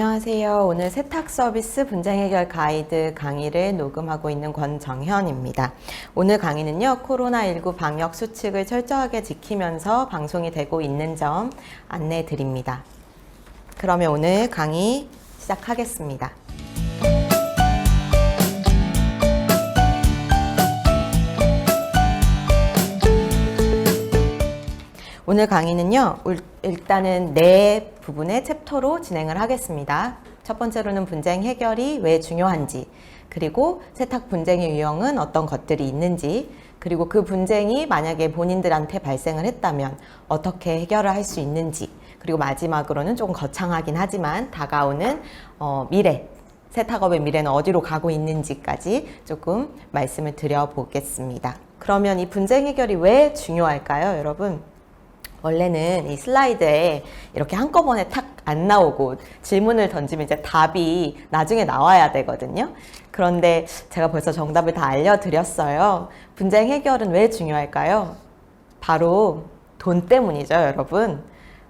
안녕하세요. 오늘 세탁 서비스 분쟁 해결 가이드 강의를 녹음하고 있는 권정현입니다. 오늘 강의는요, 코로나19 방역 수칙을 철저하게 지키면서 방송이 되고 있는 점 안내해 드립니다. 그러면 오늘 강의 시작하겠습니다. 오늘 강의는요, 일단은 네 부분의 챕터로 진행을 하겠습니다. 첫 번째로는 분쟁 해결이 왜 중요한지, 그리고 세탁 분쟁의 유형은 어떤 것들이 있는지, 그리고 그 분쟁이 만약에 본인들한테 발생을 했다면 어떻게 해결을 할 수 있는지, 그리고 마지막으로는 조금 거창하긴 하지만 다가오는 미래, 세탁업의 미래는 어디로 가고 있는지까지 조금 말씀을 드려보겠습니다. 그러면 이 분쟁 해결이 왜 중요할까요, 여러분? 원래는 이 슬라이드에 이렇게 한꺼번에 탁 안 나오고 질문을 던지면 이제 답이 나중에 나와야 되거든요. 그런데 제가 벌써 정답을 다 알려드렸어요. 분쟁 해결은 왜 중요할까요? 바로 돈 때문이죠, 여러분.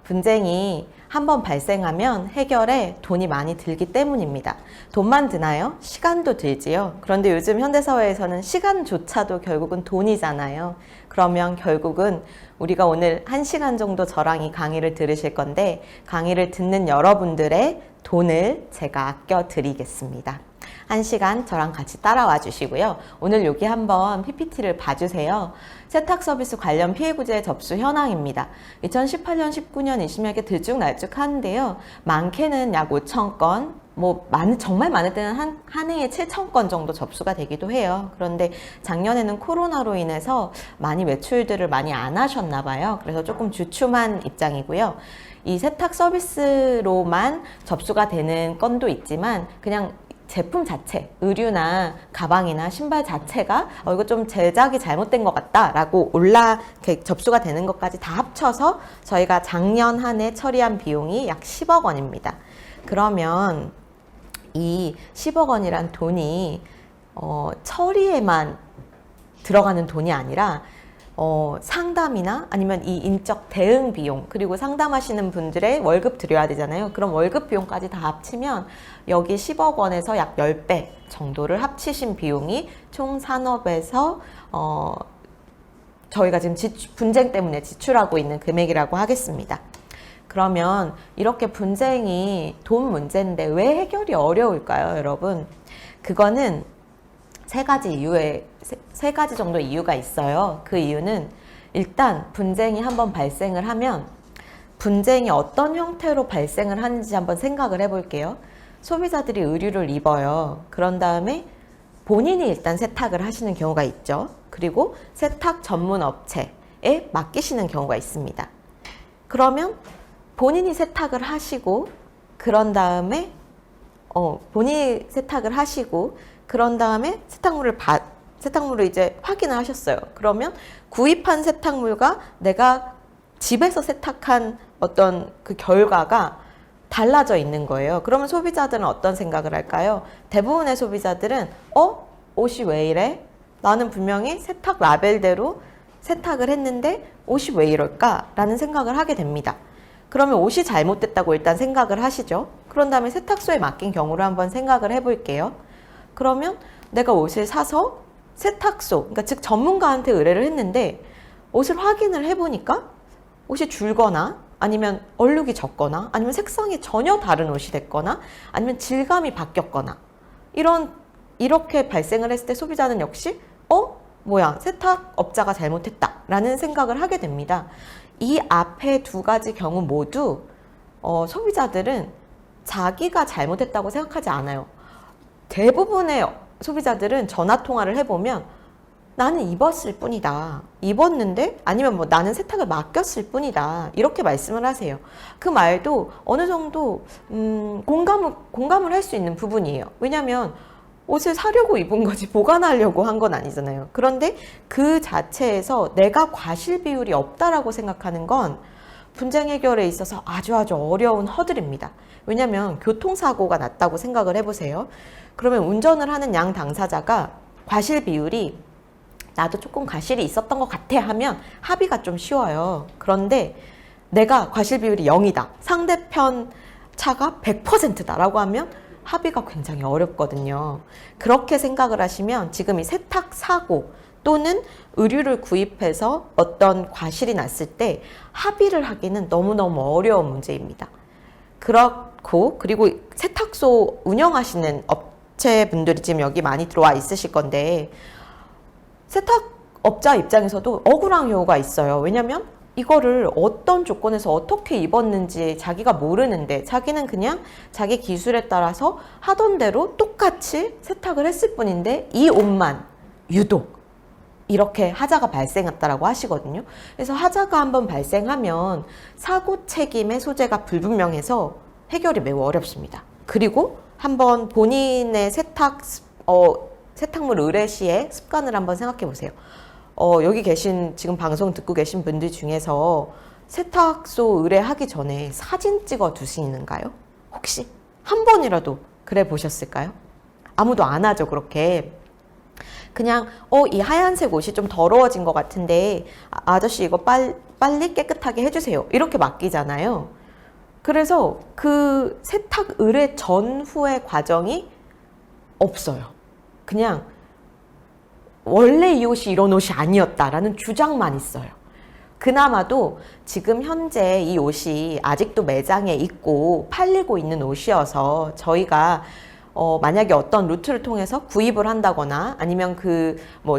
분쟁이 한번 발생하면 해결에 돈이 많이 들기 때문입니다. 돈만 드나요? 시간도 들지요. 그런데 요즘 현대사회에서는 시간조차도 결국은 돈이잖아요. 그러면 결국은 우리가 오늘 1시간 정도 저랑 이 강의를 들으실 건데, 강의를 듣는 여러분들의 돈을 제가 아껴 드리겠습니다. 1시간 저랑 같이 따라와 주시고요. 오늘 여기 한번 PPT를 봐주세요. 세탁 서비스 관련 피해 구제 접수 현황입니다. 2018년, 19년, 20년에 들쭉날쭉하는데요. 많게는 약 5천 건, 정말 많을 때는 한 해에 7천 건 정도 접수가 되기도 해요. 그런데 작년에는 코로나로 인해서 많이 외출들을 많이 안 하셨나 봐요. 그래서 조금 주춤한 입장이고요. 이 세탁 서비스로만 접수가 되는 건도 있지만 그냥 제품 자체, 의류나 가방이나 신발 자체가 이거 좀 제작이 잘못된 것 같다 라고 접수가 되는 것까지 다 합쳐서 저희가 작년 한 해 처리한 비용이 약 10억 원입니다. 그러면 이 10억 원이란 돈이 처리에만 들어가는 돈이 아니라 상담이나 아니면 이 인적 대응 비용, 그리고 상담하시는 분들의 월급 드려야 되잖아요. 그럼 월급 비용까지 다 합치면 여기 10억 원에서 약 10배 정도를 합치신 비용이 총 산업에서 저희가 지금 분쟁 때문에 지출하고 있는 금액이라고 하겠습니다. 그러면 이렇게 분쟁이 돈 문제인데 왜 해결이 어려울까요, 여러분? 그거는 세 가지 정도 이유가 있어요. 그 이유는 일단 분쟁이 한번 발생을 하면 분쟁이 어떤 형태로 발생을 하는지 한번 생각을 해볼게요. 소비자들이 의류를 입어요. 그런 다음에 본인이 일단 세탁을 하시는 경우가 있죠. 그리고 세탁 전문 업체에 맡기시는 경우가 있습니다. 그러면 본인이 세탁을 하시고 그런 다음에 세탁물을 이제 확인을 하셨어요. 그러면 구입한 세탁물과 내가 집에서 세탁한 어떤 그 결과가 달라져 있는 거예요. 그러면 소비자들은 어떤 생각을 할까요? 대부분의 소비자들은 옷이 왜 이래? 나는 분명히 세탁 라벨대로 세탁을 했는데 옷이 왜 이럴까? 라는 생각을 하게 됩니다. 그러면 옷이 잘못됐다고 일단 생각을 하시죠. 그런 다음에 세탁소에 맡긴 경우를 한번 생각을 해볼게요. 그러면 내가 옷을 사서 세탁소, 그러니까 즉 전문가한테 의뢰를 했는데 옷을 확인을 해보니까 옷이 줄거나 아니면 얼룩이 졌거나 아니면 색상이 전혀 다른 옷이 됐거나 아니면 질감이 바뀌었거나 이렇게 발생을 했을 때 소비자는 역시 세탁업자가 잘못했다 라는 생각을 하게 됩니다. 이 앞에 두 가지 경우 모두 소비자들은 자기가 잘못했다고 생각하지 않아요. 대부분의 소비자들은 전화통화를 해보면 나는 입었을 뿐이다. 입었는데 아니면 나는 세탁을 맡겼을 뿐이다. 이렇게 말씀을 하세요. 그 말도 어느 정도 공감을 할 수 있는 부분이에요. 왜냐하면 옷을 사려고 입은 거지 보관하려고 한 건 아니잖아요. 그런데 그 자체에서 내가 과실 비율이 없다라고 생각하는 건 분쟁 해결에 있어서 아주 어려운 허들입니다. 왜냐하면 교통사고가 났다고 생각을 해보세요. 그러면 운전을 하는 양 당사자가 과실 비율이 나도 조금 과실이 있었던 것 같아 하면 합의가 좀 쉬워요. 그런데 내가 과실 비율이 0이다. 상대편 차가 100%다라고 하면 합의가 굉장히 어렵거든요. 그렇게 생각을 하시면 지금 이 세탁 사고 또는 의류를 구입해서 어떤 과실이 났을 때 합의를 하기는 너무너무 어려운 문제입니다. 그리고 세탁소 운영하시는 업체분들이 지금 여기 많이 들어와 있으실 건데 세탁업자 입장에서도 억울한 경우가 있어요. 왜냐면 이거를 어떤 조건에서 어떻게 입었는지 자기가 모르는데 자기는 그냥 자기 기술에 따라서 하던 대로 똑같이 세탁을 했을 뿐인데 이 옷만 유독 이렇게 하자가 발생했다라고 하시거든요. 그래서 하자가 한번 발생하면 사고 책임의 소재가 불분명해서 해결이 매우 어렵습니다. 그리고 한번 본인의 세탁물 의뢰 시에 습관을 한번 생각해 보세요. 여기 계신 지금 방송 듣고 계신 분들 중에서 세탁소 의뢰하기 전에 사진 찍어 두시는가요? 혹시 한 번이라도 그래 보셨을까요? 아무도 안 하죠, 그렇게. 그냥 이 하얀색 옷이 좀 더러워진 것 같은데 아저씨 이거 빨리 깨끗하게 해주세요, 이렇게 맡기잖아요. 그래서 그 세탁 의뢰 전후의 과정이 없어요. 그냥 원래 이 옷이 이런 옷이 아니었다라는 주장만 있어요. 그나마도 지금 현재 이 옷이 아직도 매장에 있고 팔리고 있는 옷이어서 저희가 만약에 어떤 루트를 통해서 구입을 한다거나 아니면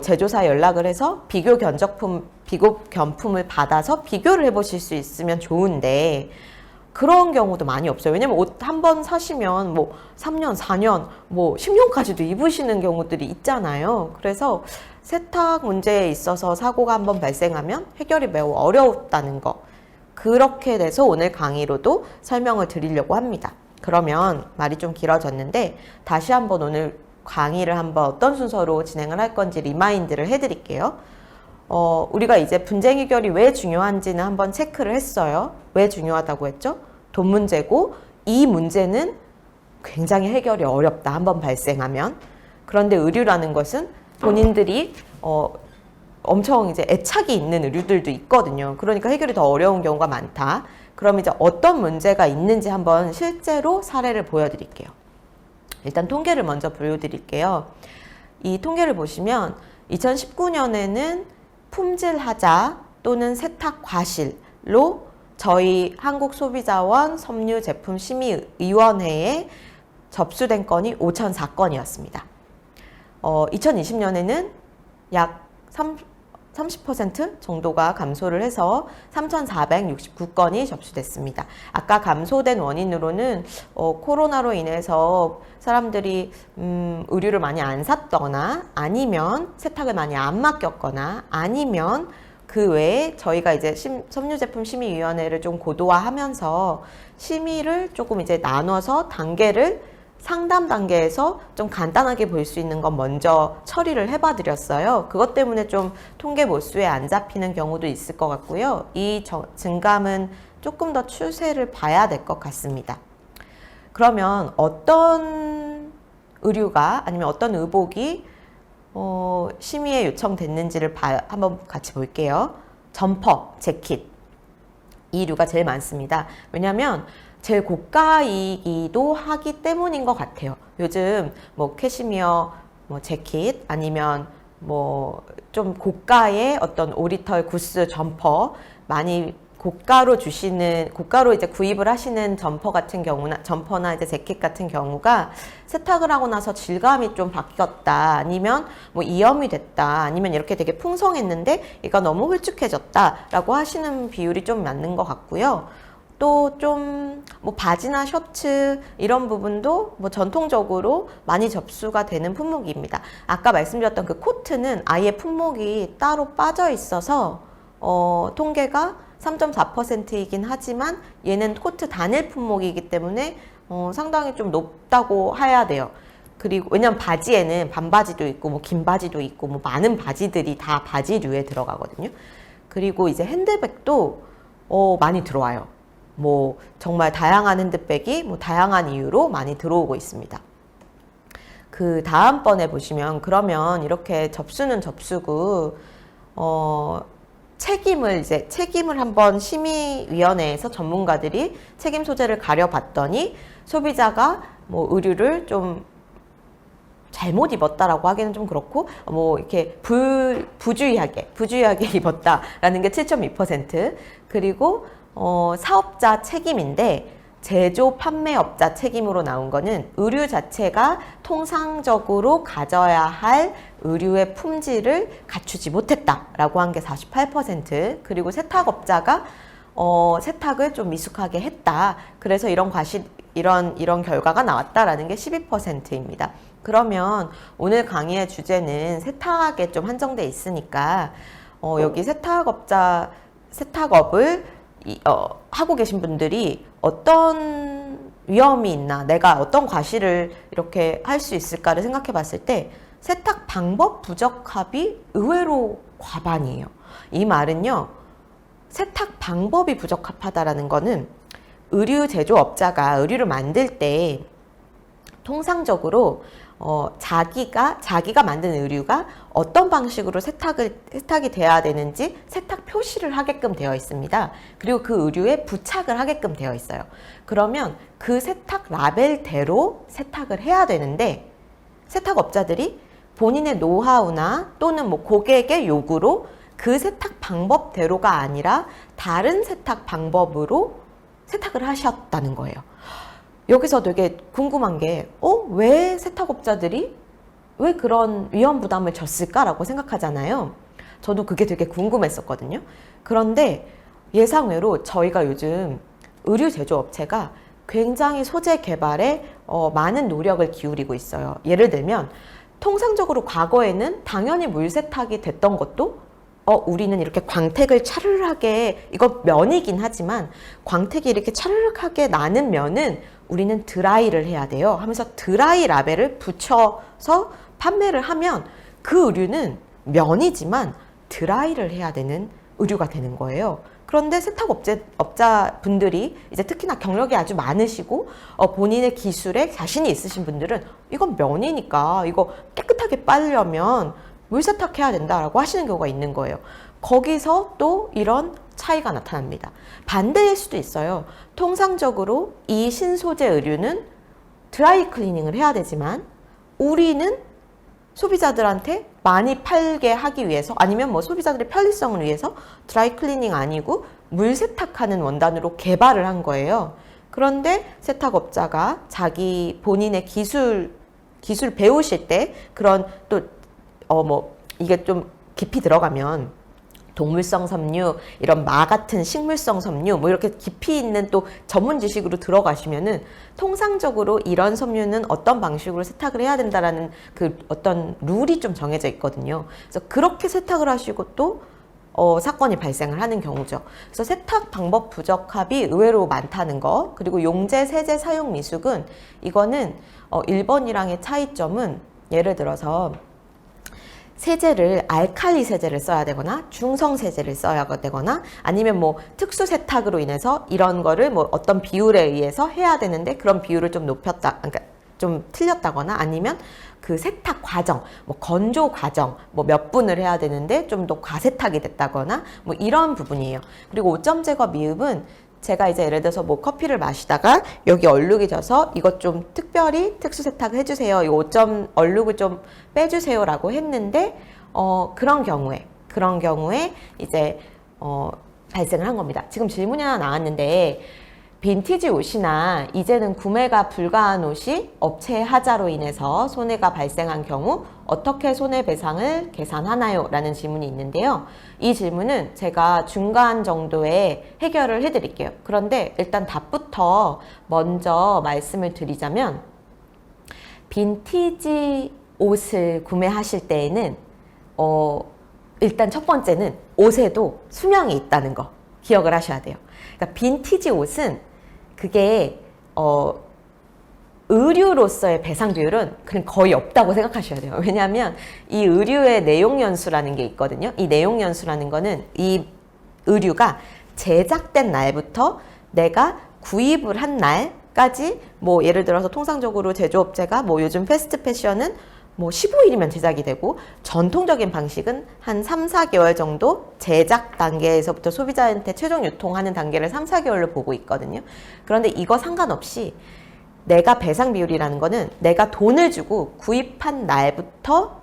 제조사에 연락을 해서 비교 견품을 받아서 비교를 해보실 수 있으면 좋은데 그런 경우도 많이 없어요. 왜냐면 옷 한 번 사시면 3년, 4년, 10년까지도 입으시는 경우들이 있잖아요. 그래서 세탁 문제에 있어서 사고가 한번 발생하면 해결이 매우 어려웠다는 거. 그렇게 돼서 오늘 강의로도 설명을 드리려고 합니다. 그러면 말이 좀 길어졌는데 다시 한번 오늘 강의를 한번 어떤 순서로 진행을 할 건지 리마인드를 해드릴게요. 우리가 이제 분쟁 해결이 왜 중요한지는 한번 체크를 했어요. 왜 중요하다고 했죠? 돈 문제고 이 문제는 굉장히 해결이 어렵다, 한번 발생하면. 그런데 의류라는 것은 본인들이 엄청 이제 애착이 있는 의류들도 있거든요. 그러니까 해결이 더 어려운 경우가 많다. 그럼 이제 어떤 문제가 있는지 한번 실제로 사례를 보여드릴게요. 일단 통계를 먼저 보여드릴게요. 이 통계를 보시면 2019년에는 품질 하자 또는 세탁 과실로 저희 한국소비자원 섬유제품심의위원회에 접수된 건이 5,004건이었습니다. 2020년에는 약 30% 정도가 감소를 해서 3,469건이 접수됐습니다. 아까 감소된 원인으로는 코로나로 인해서 사람들이 의류를 많이 안 샀거나 아니면 세탁을 많이 안 맡겼거나 아니면 그 외에 저희가 이제 섬유제품 심의위원회를 좀 고도화하면서 심의를 조금 이제 나눠서 단계를 상담 단계에서 좀 간단하게 볼 수 있는 건 먼저 처리를 해봐 드렸어요. 그것 때문에 좀 통계 모수에 안 잡히는 경우도 있을 것 같고요. 이 증감은 조금 더 추세를 봐야 될 것 같습니다. 그러면 어떤 의류가 아니면 어떤 의복이 심의에 요청됐는지를 한번 같이 볼게요. 점퍼, 재킷 이 류가 제일 많습니다. 왜냐하면 제일 고가이기도 하기 때문인 것 같아요. 요즘 캐시미어, 재킷 아니면 좀 고가의 어떤 오리털 구스 점퍼 많이 고가로 이제 구입을 하시는 점퍼나 이제 재킷 같은 경우가 세탁을 하고 나서 질감이 좀 바뀌었다, 아니면 이염이 됐다, 아니면 이렇게 되게 풍성했는데 얘가 너무 홀쭉해졌다라고 하시는 비율이 좀 맞는 것 같고요. 또 좀 바지나 셔츠 이런 부분도 전통적으로 많이 접수가 되는 품목입니다. 아까 말씀드렸던 그 코트는 아예 품목이 따로 빠져 있어서 통계가 3.4%이긴 하지만 얘는 코트 단일 품목이기 때문에 상당히 좀 높다고 해야 돼요. 그리고 왜냐면 바지에는 반바지도 있고 긴 바지도 있고 많은 바지들이 다 바지류에 들어가거든요. 그리고 이제 핸드백도 많이 들어와요. 정말 다양한 핸드백이 다양한 이유로 많이 들어오고 있습니다. 그 다음번에 보시면 그러면 이렇게 접수는 접수고 책임을 한번 심의위원회에서 전문가들이 책임 소재를 가려봤더니 소비자가 뭐 의류를 좀 잘못 입었다라고 하기는 좀 그렇고 뭐 이렇게 부주의하게 입었다라는 게 7.2%. 그리고 사업자 책임인데 제조 판매업자 책임으로 나온 거는 의류 자체가 통상적으로 가져야 할 의류의 품질을 갖추지 못했다라고 한 게 48%. 그리고 세탁업자가 세탁을 좀 미숙하게 했다. 그래서 이런 결과가 나왔다라는 게 12%입니다. 그러면 오늘 강의의 주제는 세탁에 좀 한정돼 있으니까 여기 세탁업을 하고 계신 분들이 어떤 위험이 있나, 내가 어떤 과실을 이렇게 할 수 있을까를 생각해 봤을 때 세탁 방법 부적합이 의외로 과반이에요. 이 말은요, 세탁 방법이 부적합하다라는 거는 의류 제조업자가 의류를 만들 때 통상적으로 자기가 만든 의류가 어떤 방식으로 세탁이 돼야 되는지 세탁 표시를 하게끔 되어 있습니다. 그리고 그 의류에 부착을 하게끔 되어 있어요. 그러면 그 세탁 라벨대로 세탁을 해야 되는데 세탁업자들이 본인의 노하우나 또는 뭐 고객의 요구로 그 세탁 방법대로가 아니라 다른 세탁 방법으로 세탁을 하셨다는 거예요. 여기서 되게 궁금한 게 왜 세탁업자들이 왜 그런 위험 부담을 졌을까라고 생각하잖아요. 저도 그게 되게 궁금했었거든요. 그런데 예상외로 저희가 요즘 의류 제조업체가 굉장히 소재 개발에 많은 노력을 기울이고 있어요. 예를 들면 통상적으로 과거에는 당연히 물세탁이 됐던 것도 우리는 이렇게 광택을 차르르하게, 이거 면이긴 하지만 광택이 이렇게 차르르하게 나는 면은 우리는 드라이를 해야 돼요 하면서 드라이 라벨을 붙여서 판매를 하면 그 의류는 면이지만 드라이를 해야 되는 의류가 되는 거예요. 그런데 세탁업자분들이 이제 특히나 경력이 아주 많으시고 본인의 기술에 자신이 있으신 분들은 이건 면이니까 이거 깨끗하게 빨려면 물세탁해야 된다라고 하시는 경우가 있는 거예요. 거기서 또 이런 차이가 나타납니다. 반대일 수도 있어요. 통상적으로 이 신소재 의류는 드라이 클리닝을 해야 되지만 우리는 소비자들한테 많이 팔게 하기 위해서 아니면 뭐 소비자들의 편리성을 위해서 드라이 클리닝 아니고 물세탁하는 원단으로 개발을 한 거예요. 그런데 세탁업자가 자기 본인의 기술 배우실 때 그런 또 이게 좀 깊이 들어가면 동물성 섬유, 이런 마 같은 식물성 섬유, 뭐 이렇게 깊이 있는 또 전문 지식으로 들어가시면은 통상적으로 이런 섬유는 어떤 방식으로 세탁을 해야 된다라는 그 어떤 룰이 좀 정해져 있거든요. 그래서 그렇게 세탁을 하시고 또 사건이 발생을 하는 경우죠. 그래서 세탁 방법 부적합이 의외로 많다는 거. 그리고 용재, 세제 사용 미숙은 이거는 1번이랑의 차이점은 예를 들어서 세제를 알칼리 세제를 써야 되거나 중성 세제를 써야 되거나 아니면 뭐 특수 세탁으로 인해서 이런 거를 뭐 어떤 비율에 의해서 해야 되는데 그런 비율을 좀 그러니까 좀 틀렸다거나 아니면 그 세탁 과정, 뭐 건조 과정, 뭐 몇 분을 해야 되는데 좀 더 과세탁이 됐다거나 뭐 이런 부분이에요. 그리고 오점 제거 미흡은 제가 이제 예를 들어서 뭐 커피를 마시다가 여기 얼룩이 져서 이것 좀 특별히 특수 세탁을 해주세요. 이 5점 얼룩을 좀 빼주세요라고 했는데 그런 경우에 이제 발생을 한 겁니다. 지금 질문이 하나 나왔는데 빈티지 옷이나 이제는 구매가 불가한 옷이 업체의 하자로 인해서 손해가 발생한 경우 어떻게 손해배상을 계산하나요? 라는 질문이 있는데요. 이 질문은 제가 중간 정도의 해결을 해드릴게요. 그런데 일단 답부터 먼저 말씀을 드리자면 빈티지 옷을 구매하실 때에는 일단 첫 번째는 옷에도 수명이 있다는 거 기억을 하셔야 돼요. 그러니까 빈티지 옷은 그게 의류로서의 배상 비율은 그냥 거의 없다고 생각하셔야 돼요. 왜냐하면 이 의류의 내용연수라는 게 있거든요. 이 내용연수라는 거는 이 의류가 제작된 날부터 내가 구입을 한 날까지 뭐 예를 들어서 통상적으로 제조업체가 뭐 요즘 패스트 패션은 뭐 15일이면 제작이 되고 전통적인 방식은 한 3, 4개월 정도 제작 단계에서부터 소비자한테 최종 유통하는 단계를 3, 4개월로 보고 있거든요. 그런데 이거 상관없이 내가 배상 비율이라는 거는 내가 돈을 주고 구입한 날부터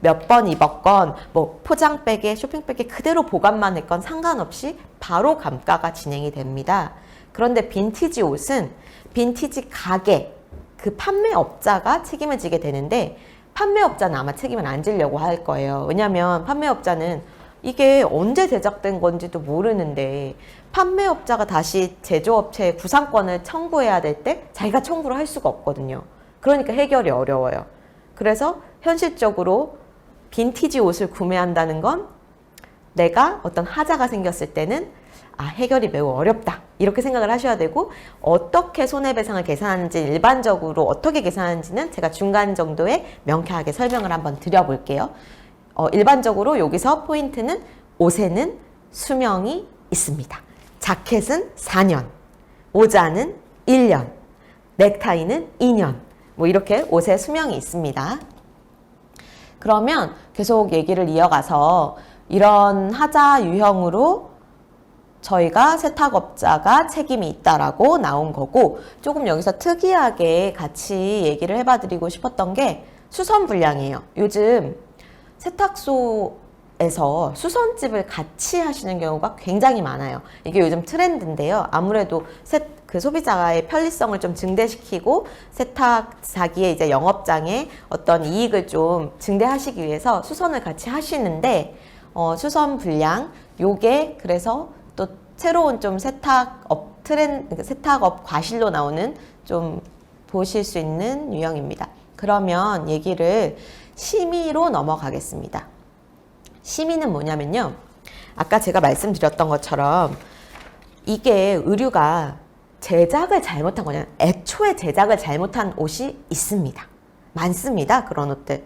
몇 번 입었건 뭐 포장백에 쇼핑백에 그대로 보관만 했건 상관없이 바로 감가가 진행이 됩니다. 그런데 빈티지 옷은 빈티지 가게 그 판매업자가 책임을 지게 되는데 판매업자는 아마 책임을 안 지려고 할 거예요. 왜냐하면 판매업자는 이게 언제 제작된 건지도 모르는데 판매업자가 다시 제조업체에 구상권을 청구해야 될 때 자기가 청구를 할 수가 없거든요. 그러니까 해결이 어려워요. 그래서 현실적으로 빈티지 옷을 구매한다는 건 내가 어떤 하자가 생겼을 때는 해결이 매우 어렵다 이렇게 생각을 하셔야 되고, 어떻게 손해배상을 계산하는지 일반적으로 어떻게 계산하는지는 제가 중간 정도에 명쾌하게 설명을 한번 드려볼게요. 일반적으로 여기서 포인트는 옷에는 수명이 있습니다. 자켓은 4년, 모자는 1년, 넥타이는 2년, 뭐 이렇게 옷에 수명이 있습니다. 그러면 계속 얘기를 이어가서 이런 하자 유형으로 저희가 세탁업자가 책임이 있다라고 나온 거고, 조금 여기서 특이하게 같이 얘기를 해봐 드리고 싶었던 게 수선 불량이에요. 요즘 세탁소에서 수선집을 같이 하시는 경우가 굉장히 많아요. 이게 요즘 트렌드인데요. 아무래도 그 소비자의 편리성을 좀 증대시키고 세탁사기의 이제 영업장에 어떤 이익을 좀 증대하시기 위해서 수선을 같이 하시는데, 수선 불량 요게 그래서 또 새로운 좀 세탁업 세탁업 과실로 나오는 좀 보실 수 있는 유형입니다. 그러면 얘기를 심의로 넘어가겠습니다. 심의는 뭐냐면요, 아까 제가 말씀드렸던 것처럼 이게 의류가 제작을 잘못한 거냐, 애초에 제작을 잘못한 옷이 있습니다. 많습니다. 그런 옷들.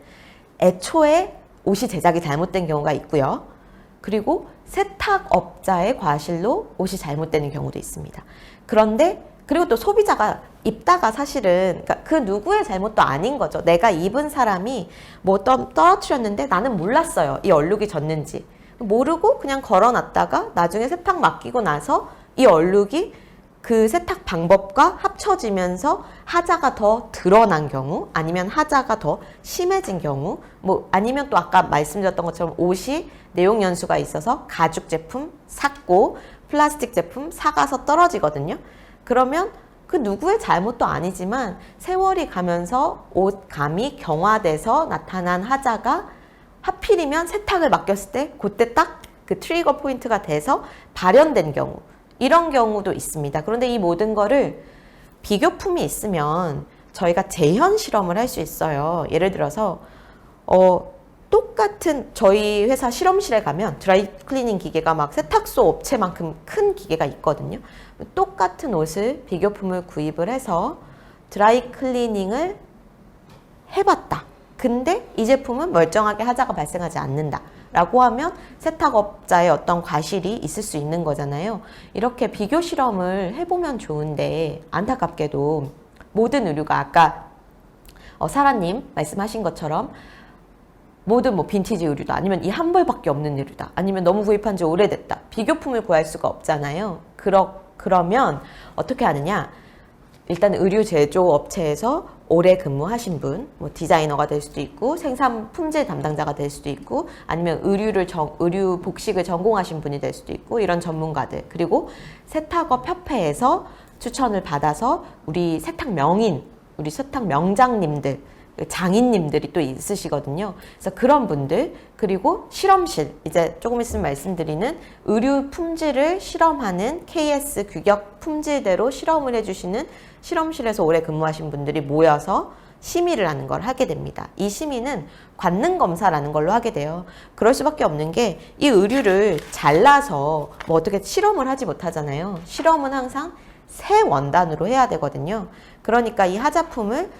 애초에 옷이 제작이 잘못된 경우가 있고요. 그리고 세탁업자의 과실로 옷이 잘못되는 경우도 있습니다. 그런데 그리고 또 소비자가 입다가 사실은 그러니까 그 누구의 잘못도 아닌 거죠. 내가 입은 사람이 뭐 떨어뜨렸는데 나는 몰랐어요. 이 얼룩이 졌는지. 모르고 그냥 걸어놨다가 나중에 세탁 맡기고 나서 이 얼룩이 그 세탁 방법과 합쳐지면서 하자가 더 드러난 경우, 아니면 하자가 더 심해진 경우, 뭐 아니면 또 아까 말씀드렸던 것처럼 옷이 내용 연수가 있어서 가죽 제품 샀고 플라스틱 제품 사가서 떨어지거든요. 그러면 그 누구의 잘못도 아니지만 세월이 가면서 옷감이 경화돼서 나타난 하자가 하필이면 세탁을 맡겼을 때 그때 딱 그 트리거 포인트가 돼서 발현된 경우, 이런 경우도 있습니다. 그런데 이 모든 거를 비교품이 있으면 저희가 재현 실험을 할 수 있어요. 예를 들어서 똑같은 저희 회사 실험실에 가면 드라이 클리닝 기계가 막 세탁소 업체만큼 큰 기계가 있거든요. 똑같은 옷을 비교품을 구입을 해서 드라이 클리닝을 해봤다. 근데 이 제품은 멀쩡하게 하자가 발생하지 않는다 라고 하면 세탁업자의 어떤 과실이 있을 수 있는 거잖아요. 이렇게 비교 실험을 해보면 좋은데, 안타깝게도 모든 의류가 아까 사라님 말씀하신 것처럼 모든 뭐 빈티지 의류다, 아니면 이 한 벌밖에 없는 의류다, 아니면 너무 구입한 지 오래됐다, 비교품을 구할 수가 없잖아요. 그러면 어떻게 하느냐, 일단 의류 제조 업체에서 오래 근무하신 분, 뭐 디자이너가 될 수도 있고 생산 품질 담당자가 될 수도 있고, 아니면 의류 복식을 전공하신 분이 될 수도 있고, 이런 전문가들, 그리고 세탁업 협회에서 추천을 받아서 우리 세탁 명인, 우리 세탁 명장님들, 장인님들이 또 있으시거든요. 그래서 그런 분들, 그리고 실험실, 이제 조금 있으면 말씀드리는 의류 품질을 실험하는 KS 규격 품질대로 실험을 해주시는 실험실에서 오래 근무하신 분들이 모여서 심의를 하는 걸 하게 됩니다. 이 심의는 관능 검사라는 걸로 하게 돼요. 그럴 수밖에 없는 게 이 의류를 잘라서 뭐 어떻게 실험을 하지 못하잖아요. 실험은 항상 새 원단으로 해야 되거든요. 그러니까 이 하자품을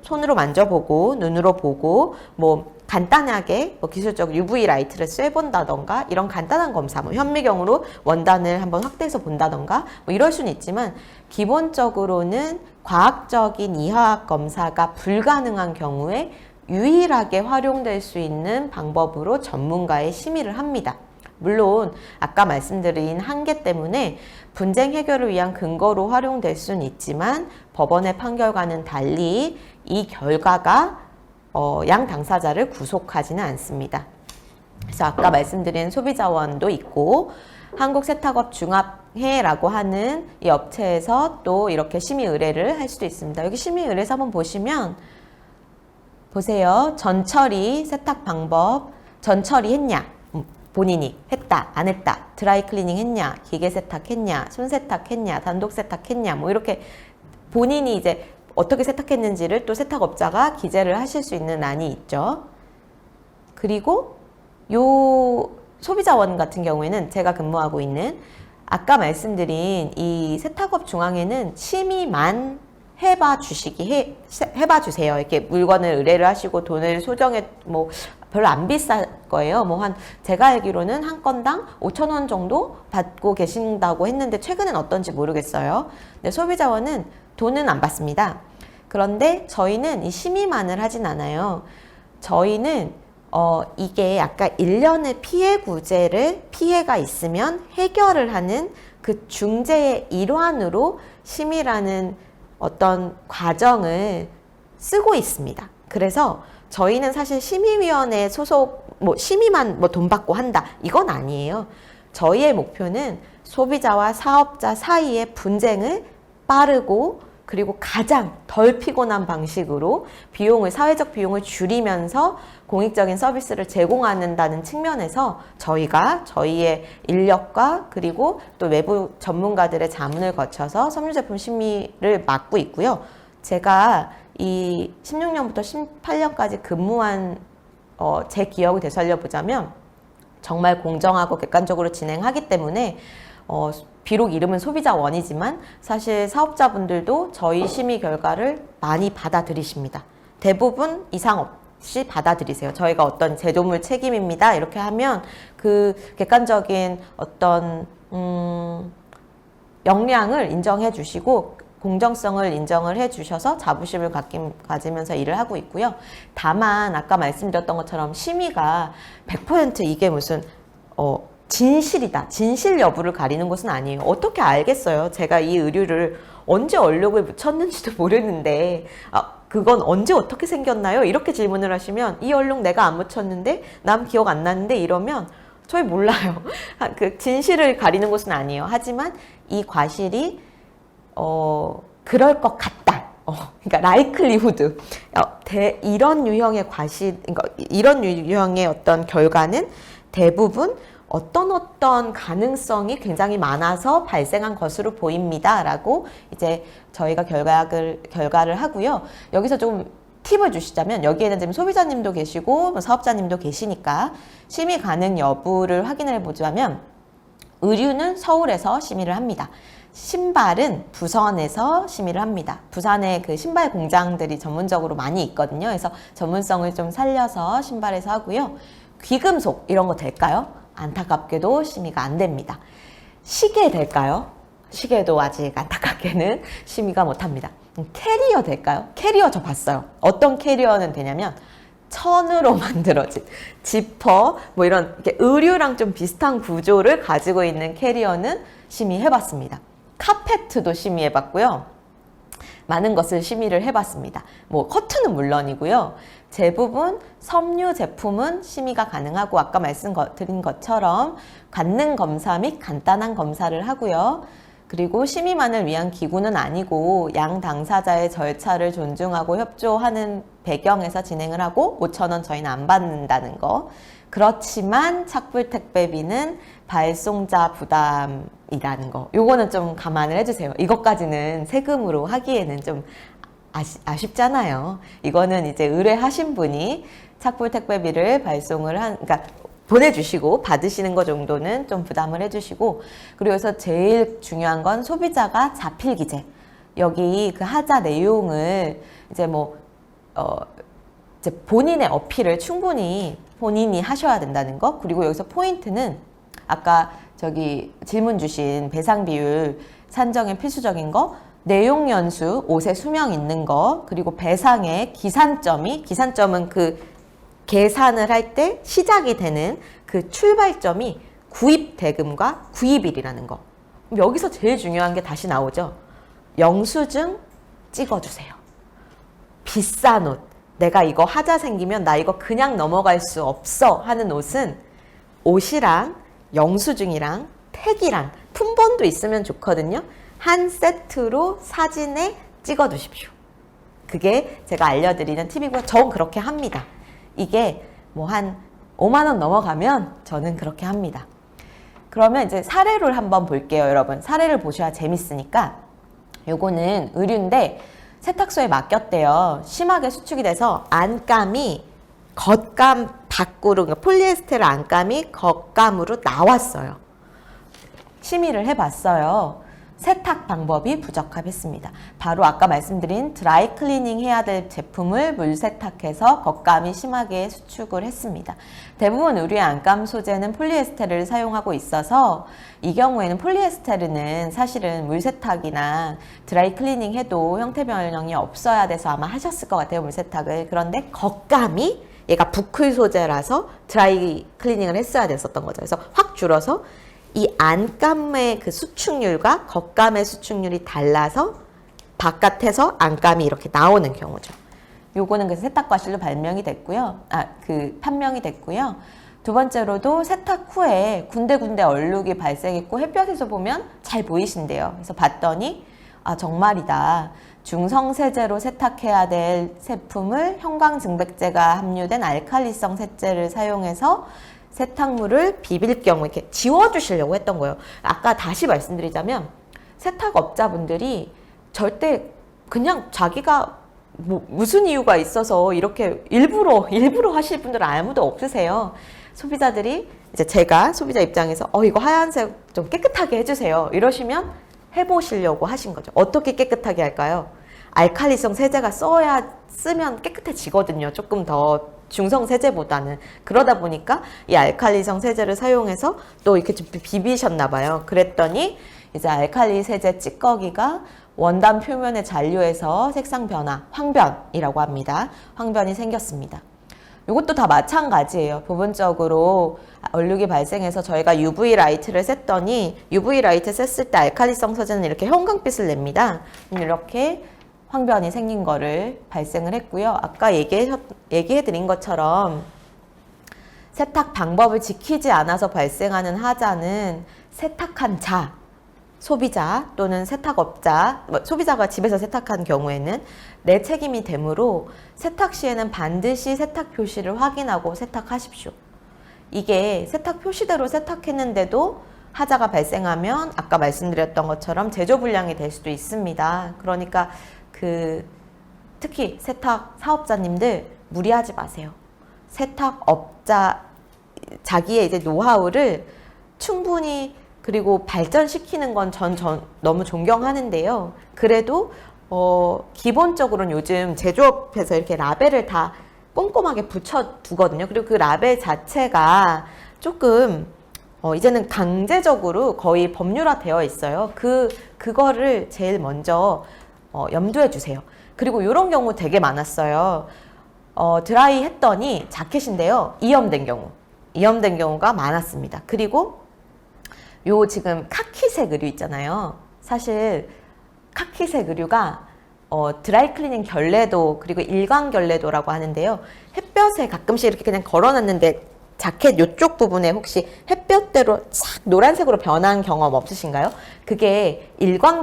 손으로 만져보고 눈으로 보고 뭐 간단하게 뭐 기술적 UV 라이트를 쐬본다던가 이런 간단한 검사, 뭐 현미경으로 원단을 한번 확대해서 본다던가 뭐 이럴 수는 있지만, 기본적으로는 과학적인 이화학 검사가 불가능한 경우에 유일하게 활용될 수 있는 방법으로 전문가의 심의를 합니다. 물론 아까 말씀드린 한계 때문에 분쟁 해결을 위한 근거로 활용될 수는 있지만 법원의 판결과는 달리 이 결과가 양 당사자를 구속하지는 않습니다. 그래서 아까 말씀드린 소비자원도 있고 한국세탁업중합회라고 하는 이 업체에서 또 이렇게 심의 의뢰를 할 수도 있습니다. 여기 심의 의뢰서 한번 보시면 보세요. 전처리 세탁 방법, 전처리 했냐? 본인이 했다, 안 했다, 드라이 클리닝 했냐, 기계 세탁했냐, 손 세탁했냐, 단독 세탁했냐, 뭐 이렇게 본인이 이제 어떻게 세탁했는지를 또 세탁업자가 기재를 하실 수 있는 란이 있죠. 그리고 요 소비자원 같은 경우에는 제가 근무하고 있는 아까 말씀드린 이 세탁업 중앙에는 심의만 해봐 주세요. 이렇게 물건을 의뢰를 하시고 돈을 소정해 뭐 별로 안 비쌀 거예요. 뭐 제가 알기로는 한 건당 5,000원 정도 받고 계신다고 했는데 최근엔 어떤지 모르겠어요. 근데 소비자원은 돈은 안 받습니다. 그런데 저희는 이 심의만을 하진 않아요. 저희는 이게 아까 일련의 피해가 있으면 해결을 하는 그 중재의 일환으로 심의라는 어떤 과정을 쓰고 있습니다. 그래서 저희는 사실 심의위원회 소속, 심의만 돈 받고 한다. 이건 아니에요. 저희의 목표는 소비자와 사업자 사이의 분쟁을 빠르고 그리고 가장 덜 피곤한 방식으로 사회적 비용을 줄이면서 공익적인 서비스를 제공한다는 측면에서 저희가 저희의 인력과 그리고 또 외부 전문가들의 자문을 거쳐서 섬유제품 심의를 맡고 있고요. 제가 이 16년부터 18년까지 근무한 제 기억을 되살려보자면 정말 공정하고 객관적으로 진행하기 때문에 비록 이름은 소비자원이지만 사실 사업자분들도 저희 심의 결과를 많이 받아들이십니다. 대부분 이상 없이 받아들이세요. 저희가 어떤 제조물 책임입니다. 이렇게 하면 그 객관적인 어떤 역량을 인정해 주시고 공정성을 인정을 해 주셔서 자부심을 가지면서 일을 하고 있고요. 다만 아까 말씀드렸던 것처럼 심의가 100% 이게 무슨 진실이다. 진실 여부를 가리는 것은 아니에요. 어떻게 알겠어요? 제가 이 의류를 언제 얼룩을 묻혔는지도 모르는데 그건 언제 어떻게 생겼나요? 이렇게 질문을 하시면 이 얼룩 내가 안 묻혔는데 남 기억 안 나는데 이러면 저희 몰라요. 그 진실을 가리는 것은 아니에요. 하지만 이 과실이 그럴 것 같다. 그러니까 라이클리후드 이런 유형의 그러니까 이런 유형의 어떤 결과는 대부분 어떤 가능성이 굉장히 많아서 발생한 것으로 보입니다. 라고 이제 저희가 결과를 하고요. 여기서 좀 팁을 주시자면 여기에는 지금 소비자님도 계시고 사업자님도 계시니까 심의 가능 여부를 확인해 보자면 의류는 서울에서 심의를 합니다. 신발은 부산에서 심의를 합니다. 부산에 그 신발 공장들이 전문적으로 많이 있거든요. 그래서 전문성을 좀 살려서 신발에서 하고요. 귀금속 이런 거 될까요? 안타깝게도 심의가 안 됩니다. 시계 될까요? 시계도 아직 안타깝게는 심의가 못합니다. 캐리어 될까요? 캐리어 저 봤어요. 어떤 캐리어는 되냐면 천으로 만들어진 지퍼 이런 이렇게 의류랑 좀 비슷한 구조를 가지고 있는 캐리어는 심의해봤습니다. 카페트도 심의해봤고요. 많은 것을 심의를 해봤습니다. 커튼은 물론이고요. 대부분 섬유 제품은 심의가 가능하고 아까 말씀드린 것처럼 관능 검사 및 간단한 검사를 하고요. 그리고 심의만을 위한 기구는 아니고 양 당사자의 절차를 존중하고 협조하는 배경에서 진행을 하고 5,000원 저희는 안 받는다는 거. 그렇지만 착불 택배비는 발송자 부담이라는 거. 요거는 좀 감안을 해주세요. 이것까지는 세금으로 하기에는 좀 아쉽잖아요. 이거는 이제 의뢰하신 분이 착불 택배비를 그러니까 보내주시고 받으시는 거 정도는 좀 부담을 해주시고, 그리고 여기서 제일 중요한 건 소비자가 자필 기재. 여기 그 하자 내용을 이제 이제 본인의 어필을 충분히 본인이 하셔야 된다는 거. 그리고 여기서 포인트는 아까 저기 질문 주신 배상 비율 산정의 필수적인 거, 내용 연수, 옷에 수명 있는 거, 그리고 배상의 기산점은 그 계산을 할 때 시작이 되는 그 출발점이 구입 대금과 구입일이라는 거. 여기서 제일 중요한 게 다시 나오죠. 영수증 찍어주세요. 비싼 옷, 내가 이거 하자 생기면 나 이거 그냥 넘어갈 수 없어 하는 옷은 옷이랑 영수증이랑 택이랑 품번도 있으면 좋거든요. 한 세트로 사진에 찍어 두십시오. 그게 제가 알려드리는 팁이고요. 전 그렇게 합니다. 이게 뭐 한 5만 원 넘어가면 저는 그렇게 합니다. 그러면 이제 사례를 한번 볼게요, 여러분. 사례를 보셔야 재밌으니까. 요거는 의류인데 세탁소에 맡겼대요. 심하게 수축이 돼서 안감이 겉감 밖으로, 그러니까 폴리에스테르 안감이 겉감으로 나왔어요. 심의를 해봤어요. 세탁 방법이 부적합했습니다. 바로 아까 말씀드린 드라이 클리닝 해야 될 제품을 물 세탁해서 겉감이 심하게 수축을 했습니다. 대부분 의류의 안감 소재는 폴리에스테르를 사용하고 있어서 이 경우에는 폴리에스테르는 사실은 물 세탁이나 드라이 클리닝 해도 형태 변형이 없어야 돼서 아마 하셨을 것 같아요, 물 세탁을. 그런데 겉감이 얘가 부클 소재라서 드라이 클리닝을 했어야 됐었던 거죠. 그래서 확 줄어서 이 안감의 그 수축률과 겉감의 수축률이 달라서 바깥에서 안감이 이렇게 나오는 경우죠. 요거는 그래서 세탁 과실로 판명이 됐고요. 판명이 됐고요. 두 번째로도 세탁 후에 군데군데 얼룩이 발생했고 햇볕에서 보면 잘 보이신대요. 그래서 봤더니 정말이다. 중성세제로 세탁해야 될 제품을 형광증백제가 함유된 알칼리성 세제를 사용해서 세탁물을 비빌 경우 이렇게 지워주시려고 했던 거예요. 아까 다시 말씀드리자면 세탁업자분들이 절대 그냥 자기가 무슨 이유가 있어서 이렇게 일부러 하실 분들은 아무도 없으세요. 소비자들이 이제 제가 소비자 입장에서 이거 하얀색 좀 깨끗하게 해주세요. 이러시면 해보시려고 하신 거죠. 어떻게 깨끗하게 할까요? 알칼리성 세제가 쓰면 깨끗해지거든요. 조금 더 중성 세제보다는. 그러다 보니까 이 알칼리성 세제를 사용해서 또 이렇게 좀 비비셨나 봐요. 그랬더니 이제 알칼리 세제 찌꺼기가 원단 표면에 잔류해서 색상 변화, 황변이라고 합니다. 황변이 생겼습니다. 이것도 다 마찬가지예요. 부분적으로 얼룩이 발생해서 저희가 UV 라이트를 쐈더니 UV 라이트 쐈을 때 알칼리성 세제는 이렇게 형광빛을 냅니다. 이렇게 황변이 생긴 거를 발생을 했고요. 아까 얘기해드린 것처럼 세탁 방법을 지키지 않아서 발생하는 하자는 세탁한 자, 소비자 또는 세탁업자, 소비자가 집에서 세탁한 경우에는 내 책임이 되므로 세탁 시에는 반드시 세탁 표시를 확인하고 세탁하십시오. 이게 세탁 표시대로 세탁했는데도 하자가 발생하면 아까 말씀드렸던 것처럼 제조 불량이 될 수도 있습니다. 그러니까 특히 세탁 사업자님들 무리하지 마세요. 세탁업자 자기의 이제 노하우를 충분히 그리고 발전시키는 건 전 너무 존경하는데요. 그래도 기본적으로는 요즘 제조업에서 이렇게 라벨을 다 꼼꼼하게 붙여두거든요. 그리고 그 라벨 자체가 조금 이제는 강제적으로 거의 법률화 되어 있어요. 그거를 제일 먼저 염두해 주세요. 그리고 이런 경우 되게 많았어요. 드라이 했더니 자켓인데요. 이염된 경우가 많았습니다. 그리고 요 지금 카키색 의류 있잖아요. 사실 카키색 의류가 드라이 클리닝 결례도 그리고 일광 결례도라고 하는데요. 햇볕에 가끔씩 이렇게 그냥 걸어놨는데 자켓 요쪽 부분에 혹시 햇볕대로 싹 노란색으로 변한 경험 없으신가요? 그게 일광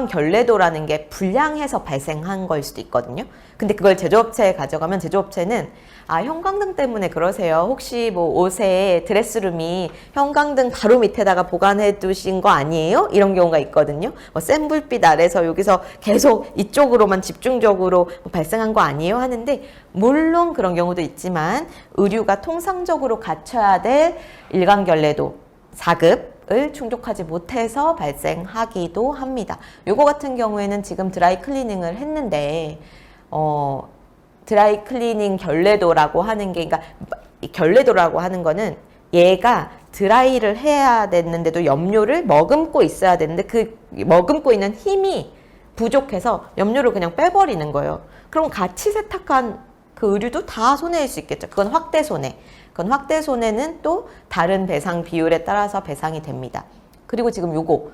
결례도라는 게 불량해서 발생한 걸 수도 있거든요. 근데 그걸 제조업체에 가져가면 제조업체는 형광등 때문에 그러세요. 혹시 뭐 옷에 드레스룸이 형광등 바로 밑에다가 보관해 두신 거 아니에요? 이런 경우가 있거든요. 센 불빛 아래서 여기서 계속 이쪽으로만 집중적으로 발생한 거 아니에요? 하는데 물론 그런 경우도 있지만 의류가 통상적으로 갖춰야 될 일광 결례도 4급을 충족하지 못해서 발생하기도 합니다. 요거 같은 경우에는 지금 드라이 클리닝을 했는데 드라이 클리닝 결례도라고 하는 게, 그러니까 결례도라고 하는 거는 얘가 드라이를 해야 됐는데도 염료를 머금고 있어야 되는데 그 머금고 있는 힘이 부족해서 염료를 그냥 빼버리는 거예요. 그럼 같이 세탁한 그 의류도 다 손해일 수 있겠죠. 그건 확대 손해. 그건 확대 손해는 또 다른 배상 비율에 따라서 배상이 됩니다. 그리고 지금 요거.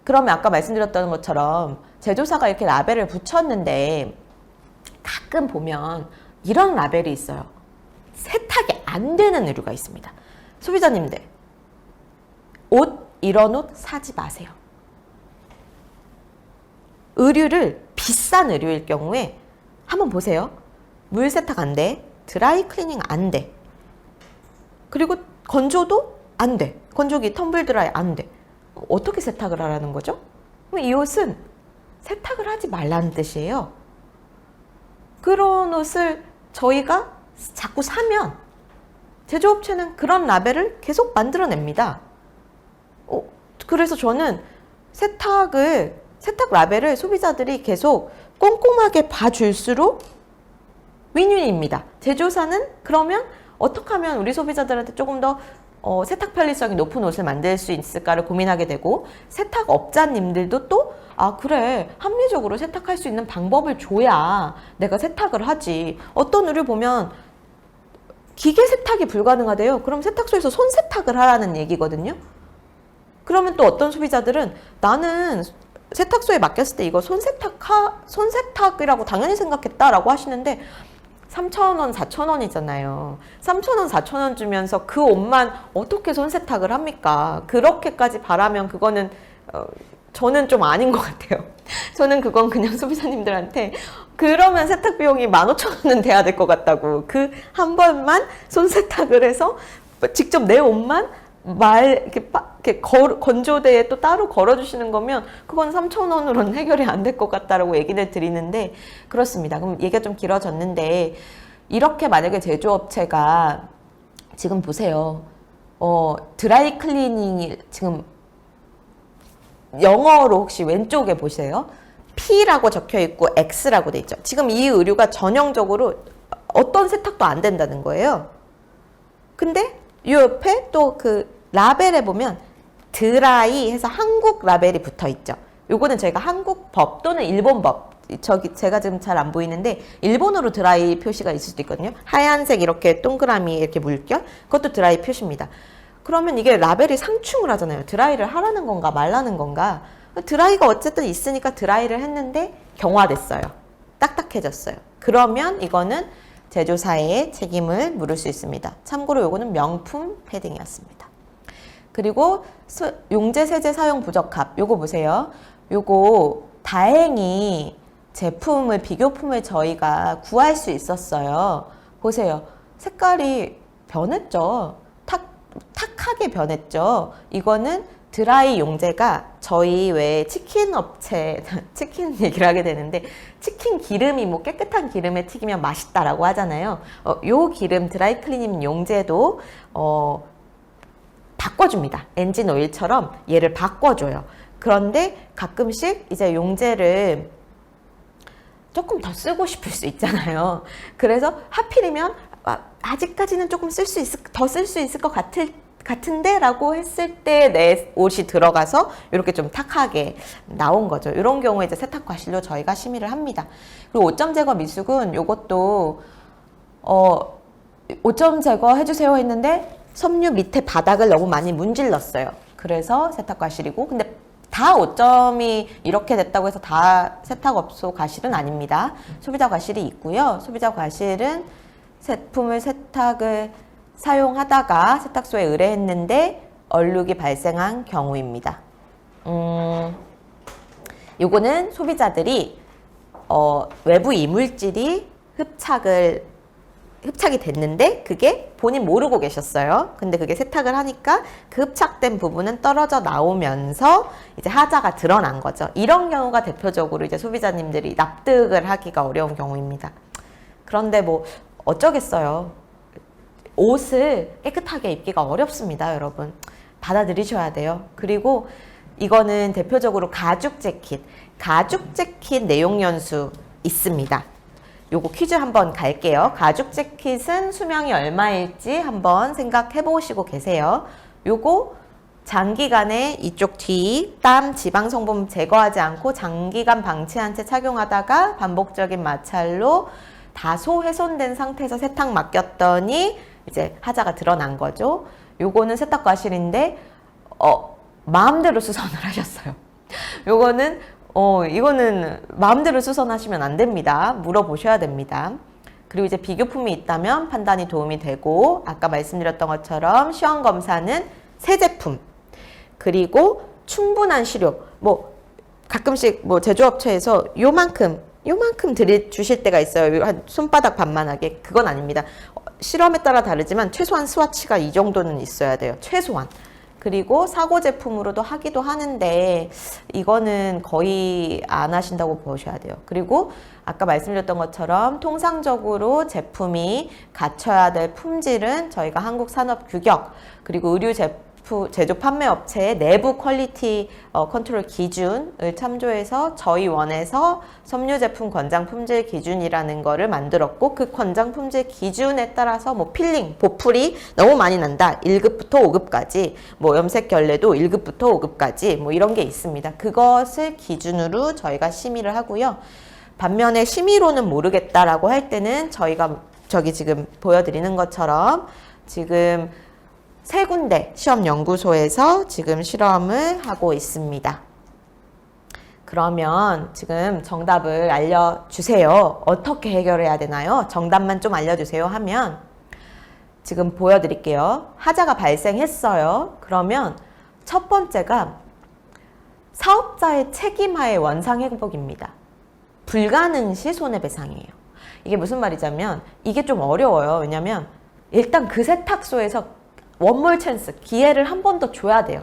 그러면 아까 말씀드렸던 것처럼 제조사가 이렇게 라벨을 붙였는데 가끔 보면 이런 라벨이 있어요. 세탁이 안 되는 의류가 있습니다. 소비자님들, 이런 옷 사지 마세요. 의류를 비싼 의류일 경우에 한번 보세요. 물 세탁 안 돼. 드라이 클리닝 안 돼. 그리고 건조도 안 돼. 건조기 텀블 드라이 안 돼. 어떻게 세탁을 하라는 거죠? 이 옷은 세탁을 하지 말라는 뜻이에요. 그런 옷을 저희가 자꾸 사면 제조업체는 그런 라벨을 계속 만들어냅니다. 그래서 저는 세탁 라벨을 소비자들이 계속 꼼꼼하게 봐줄수록 윈윈입니다. 제조사는 그러면 어떻게 하면 우리 소비자들한테 조금 더 세탁 편리성이 높은 옷을 만들 수 있을까를 고민하게 되고, 세탁업자님들도 또 그래, 합리적으로 세탁할 수 있는 방법을 줘야 내가 세탁을 하지. 어떤 의류 보면 기계 세탁이 불가능하대요. 그럼 세탁소에서 손 세탁을 하라는 얘기거든요. 그러면 또 어떤 소비자들은 나는 세탁소에 맡겼을 때 이거 손 세탁이라고 당연히 생각했다라고 하시는데 3,000원, 4,000원이잖아요. 3,000원, 4,000원 주면서 그 옷만 어떻게 손 세탁을 합니까? 그렇게까지 바라면 그거는 저는 좀 아닌 것 같아요. 저는 그건 그냥 소비자님들한테 그러면 세탁 비용이 15,000원은 돼야 될 것 같다고. 그 한 번만 손 세탁을 해서 직접 내 옷만 건조대에 또 따로 걸어주시는 거면 그건 3,000원으로는 해결이 안 될 것 같다라고 얘기를 드리는데, 그렇습니다. 그럼 얘기가 좀 길어졌는데, 이렇게 만약에 제조업체가 지금 보세요. 드라이 클리닝이 지금 영어로 혹시 왼쪽에 보세요. P라고 적혀 있고 X라고 돼 있죠. 지금 이 의류가 전형적으로 어떤 세탁도 안 된다는 거예요. 근데 이 옆에 또 그 라벨에 보면 드라이 해서 한국 라벨이 붙어 있죠. 요거는 저희가 한국 법 또는 일본 법, 제가 지금 잘 안 보이는데 일본어로 드라이 표시가 있을 수도 있거든요. 하얀색 이렇게 동그라미 이렇게 물결, 그것도 드라이 표시입니다. 그러면 이게 라벨이 상충을 하잖아요. 드라이를 하라는 건가 말라는 건가. 드라이가 어쨌든 있으니까 드라이를 했는데 경화됐어요. 딱딱해졌어요. 그러면 이거는 제조사의 책임을 물을 수 있습니다. 참고로 요거는 명품 패딩이었습니다. 그리고 용제 세제 사용 부적합, 요거 보세요. 요거 다행히 제품을, 비교품을 저희가 구할 수 있었어요. 보세요. 색깔이 변했죠. 탁하게 변했죠. 이거는 드라이 용제가 저희 왜 치킨 업체, 치킨 얘기를 하게 되는데, 치킨 기름이 뭐 깨끗한 기름에 튀기면 맛있다라고 하잖아요. 요 기름 드라이 클리닝 용제도 바꿔줍니다. 엔진 오일처럼 얘를 바꿔줘요. 그런데 가끔씩 이제 용제를 조금 더 쓰고 싶을 수 있잖아요. 그래서 하필이면 아직까지는 조금 더 쓸 수 있을 것 같은데 라고 했을 때 내 옷이 들어가서 이렇게 좀 탁하게 나온 거죠. 이런 경우에 이제 세탁 과실로 저희가 심의를 합니다. 그리고 오점 제거 미숙은 요것도 5점 제거 해주세요 했는데 섬유 밑에 바닥을 너무 많이 문질렀어요. 그래서 세탁 과실이고, 근데 다 5점이 이렇게 됐다고 해서 다 세탁업소 과실은 아닙니다. 소비자 과실이 있고요. 소비자 과실은 제품을 세탁을 사용하다가 세탁소에 의뢰했는데 얼룩이 발생한 경우입니다. 요거는 소비자들이 외부 이물질이 흡착이 됐는데 그게 본인 모르고 계셨어요. 근데 그게 세탁을 하니까 그 흡착된 부분은 떨어져 나오면서 이제 하자가 드러난 거죠. 이런 경우가 대표적으로 이제 소비자님들이 납득을 하기가 어려운 경우입니다. 그런데 뭐 어쩌겠어요. 옷을 깨끗하게 입기가 어렵습니다, 여러분. 받아들이셔야 돼요. 그리고 이거는 대표적으로 가죽 재킷 내용 연수 있습니다. 요거 퀴즈 한번 갈게요. 가죽 재킷은 수명이 얼마일지 한번 생각해 보시고 계세요. 요거 장기간에 이쪽 뒤 땀, 지방 성분 제거하지 않고 장기간 방치한 채 착용하다가 반복적인 마찰로 다소 훼손된 상태에서 세탁 맡겼더니 이제 하자가 드러난 거죠. 요거는 세탁 과실인데 마음대로 수선을 하셨어요. 요거는 이거는 마음대로 수선하시면 안 됩니다. 물어보셔야 됩니다. 그리고 이제 비교품이 있다면 판단이 도움이 되고, 아까 말씀드렸던 것처럼 시험 검사는 새 제품, 그리고 충분한 시료, 뭐 가끔씩 뭐 제조업체에서 요만큼 주실 때가 있어요. 한 손바닥 반만하게. 그건 아닙니다. 실험에 따라 다르지만 최소한 스와치가 이 정도는 있어야 돼요. 최소한. 그리고 사고 제품으로도 하기도 하는데 이거는 거의 안 하신다고 보셔야 돼요. 그리고 아까 말씀드렸던 것처럼 통상적으로 제품이 갖춰야 될 품질은 저희가 한국산업규격, 그리고 의류 제조 판매 업체의 내부 퀄리티 컨트롤 기준을 참조해서 저희 원에서 섬유 제품 권장 품질 기준이라는 거를 만들었고, 그 권장 품질 기준에 따라서 뭐 필링, 보풀이 너무 많이 난다. 1급부터 5급까지, 뭐 염색 결례도 1급부터 5급까지 뭐 이런 게 있습니다. 그것을 기준으로 저희가 심의를 하고요. 반면에 심의로는 모르겠다라고 할 때는 저희가 저기 지금 보여드리는 것처럼 지금 3군데 시험연구소에서 지금 실험을 하고 있습니다. 그러면 지금 정답을 알려주세요. 어떻게 해결해야 되나요? 정답만 좀 알려주세요 하면 지금 보여드릴게요. 하자가 발생했어요. 그러면 첫 번째가 사업자의 책임하에 원상회복입니다. 불가능 시 손해배상이에요. 이게 무슨 말이냐면 이게 좀 어려워요. 왜냐면 일단 그 세탁소에서 원몰 찬스, 기회를 한 번 더 줘야 돼요.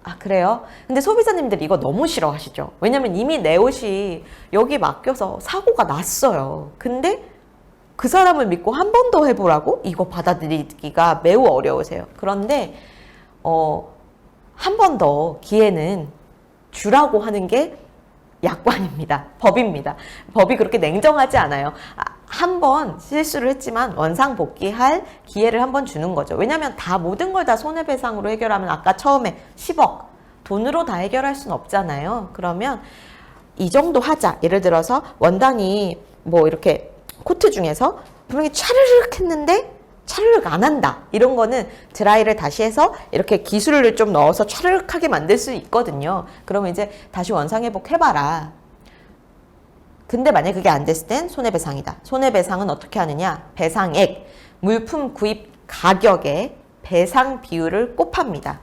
아, 그래요? 근데 소비자님들 이거 너무 싫어하시죠? 왜냐면 이미 내 옷이 여기 맡겨서 사고가 났어요. 근데 그 사람을 믿고 한 번 더 해보라고? 이거 받아들이기가 매우 어려우세요. 그런데 한 번 더 기회는 주라고 하는 게 약관입니다. 법입니다. 법이 그렇게 냉정하지 않아요. 한 번 실수를 했지만 원상복귀할 기회를 한 번 주는 거죠. 왜냐하면 모든 걸 다 손해배상으로 해결하면 아까 처음에 10억 돈으로 다 해결할 수는 없잖아요. 그러면 이 정도 하자. 예를 들어서 원단이 뭐 이렇게 코트 중에서 분명히 차르륵 했는데 차르륵 안 한다. 이런 거는 드라이를 다시 해서 이렇게 기술을 좀 넣어서 차르륵하게 만들 수 있거든요. 그러면 이제 다시 원상회복 해봐라. 근데 만약에 그게 안 됐을 땐 손해배상이다. 손해배상은 어떻게 하느냐? 배상액, 물품 구입 가격에 배상 비율을 곱합니다.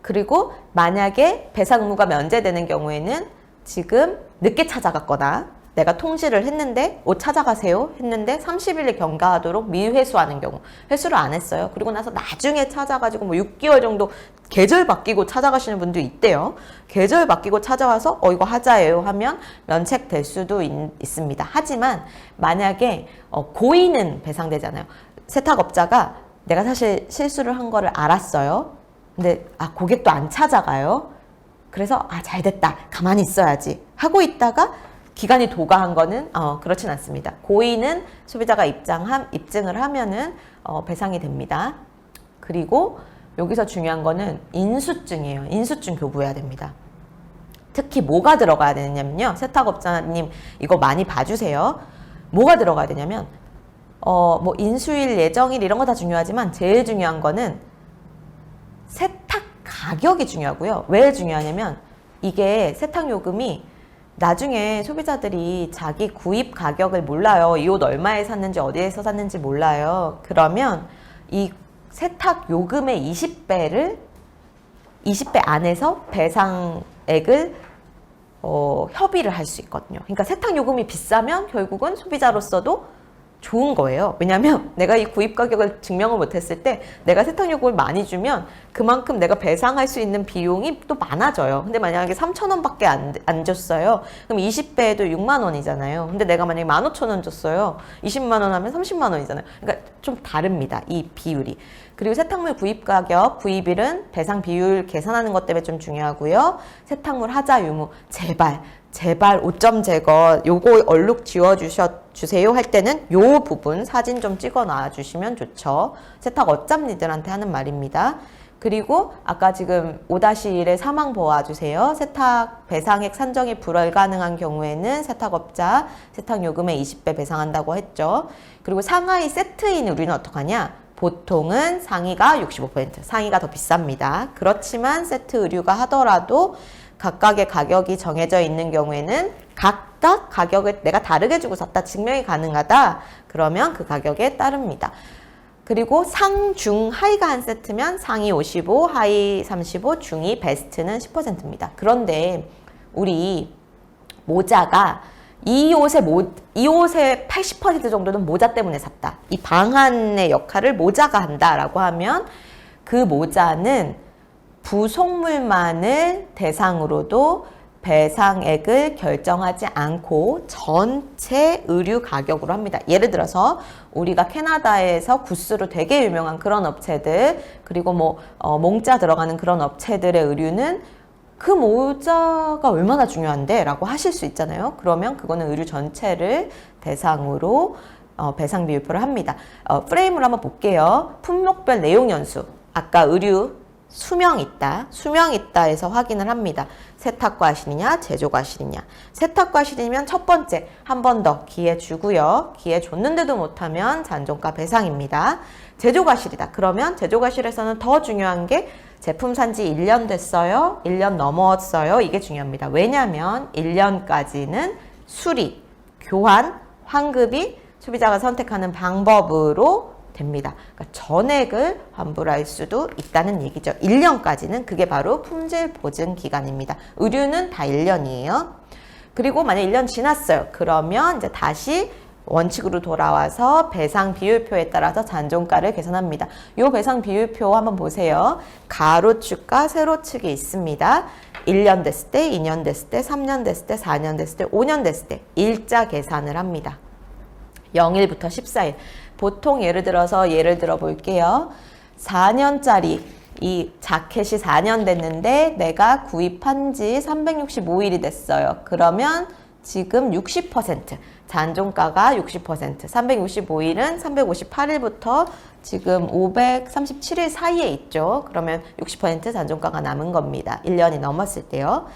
그리고 만약에 배상 의무가 면제되는 경우에는 지금 늦게 찾아갔거나 내가 통지를 했는데 옷 찾아가세요 했는데 30일을 경과하도록 미회수하는 경우, 회수를 안 했어요. 그리고 나서 나중에 찾아가지고 뭐 6개월 정도 계절 바뀌고 찾아가시는 분도 있대요. 계절 바뀌고 찾아와서 이거 하자예요 하면 면책될 수도 있습니다. 하지만 만약에 고의는 배상되잖아요. 세탁업자가 내가 사실 실수를 한 거를 알았어요. 근데 고객도 안 찾아가요. 그래서 잘됐다, 가만히 있어야지 하고 있다가 기간이 도가한 거는 그렇진 않습니다. 고의는 소비자가 입증을 하면은 배상이 됩니다. 그리고 여기서 중요한 거는 인수증이에요. 인수증 교부해야 됩니다. 특히 뭐가 들어가야 되냐면요. 세탁업자님 이거 많이 봐주세요. 뭐가 들어가야 되냐면 뭐 인수일, 예정일 이런 거 다 중요하지만 제일 중요한 거는 세탁 가격이 중요하고요. 왜 중요하냐면 이게 세탁요금이 나중에 소비자들이 자기 구입 가격을 몰라요. 이 옷 얼마에 샀는지 어디에서 샀는지 몰라요. 그러면 이 세탁 요금의 20배 안에서 배상액을 협의를 할 수 있거든요. 그러니까 세탁 요금이 비싸면 결국은 소비자로서도 좋은 거예요. 왜냐하면 내가 이 구입 가격을 증명을 못했을 때 내가 세탁요금을 많이 주면 그만큼 내가 배상할 수 있는 비용이 또 많아져요. 근데 만약에 3,000원밖에 안 줬어요. 그럼 20배에도 6만 원이잖아요. 근데 내가 만약에 15,000원 줬어요. 20만 원 하면 30만 원이잖아요. 그러니까 좀 다릅니다. 이 비율이. 그리고 세탁물 구입 가격, 구입일은 배상 비율 계산하는 것 때문에 좀 중요하고요. 세탁물 하자 유무, 제발 제발 5점 제거 요거 얼룩 지워주세요 할 때는 요 부분 사진 좀 찍어 놔 주시면 좋죠. 세탁 업자님들한테 하는 말입니다. 그리고 아까 지금 5-1의 사망 보아주세요. 세탁 배상액 산정이 불가능한 경우에는 세탁업자 세탁요금의 20배 배상한다고 했죠. 그리고 상하이 세트인 의류는 어떡하냐? 보통은 상의가 65%, 상의가 더 비쌉니다. 그렇지만 세트 의류가 하더라도 각각의 가격이 정해져 있는 경우에는 각각 가격을 내가 다르게 주고 샀다 증명이 가능하다. 그러면 그 가격에 따릅니다. 그리고 상, 중, 하의가 한 세트면 상의 55, 하의 35, 중의 베스트는 10%입니다. 그런데 우리 모자가 이 옷의 80% 정도는 모자 때문에 샀다. 이 방한의 역할을 모자가 한다라고 하면 그 모자는 부속물만을 대상으로도 배상액을 결정하지 않고 전체 의류 가격으로 합니다. 예를 들어서 우리가 캐나다에서 구스로 되게 유명한 그런 업체들, 그리고 몽자 들어가는 그런 업체들의 의류는 그 모자가 얼마나 중요한데? 라고 하실 수 있잖아요. 그러면 그거는 의류 전체를 대상으로 배상 비율표를 합니다. 프레임을 한번 볼게요. 품목별 내용 연수. 아까 의류 수명 있다에서 확인을 합니다. 세탁 과실이냐 제조 과실이냐. 세탁 과실이면 첫 번째 한 번 더 기회 주고요. 기회 줬는데도 못하면 잔존가 배상입니다. 제조 과실이다. 그러면 제조 과실에서는 더 중요한 게 제품 산지 1년 됐어요? 1년 넘었어요? 이게 중요합니다. 왜냐하면 1년까지는 수리, 교환, 환급이 소비자가 선택하는 방법으로 됩니다. 그러니까 전액을 환불할 수도 있다는 얘기죠. 1년까지는 그게 바로 품질 보증 기간입니다. 의류는 다 1년이에요. 그리고 만약 1년 지났어요. 그러면 이제 다시 원칙으로 돌아와서 배상 비율표에 따라서 잔존가를 계산합니다. 이 배상 비율표 한번 보세요. 가로축과 세로축이 있습니다. 1년 됐을 때, 2년 됐을 때, 3년 됐을 때, 4년 됐을 때, 5년 됐을 때 일자 계산을 합니다. 0일부터 14일. 보통 예를 들어 볼게요. 4년짜리 이 자켓이 4년 됐는데 내가 구입한 지 365일이 됐어요. 그러면 지금 60%, 잔존가가 60%, 365일은 358일부터 지금 537일 사이에 있죠. 그러면 60% 잔존가가 남은 겁니다. 1년이 넘었을 때요.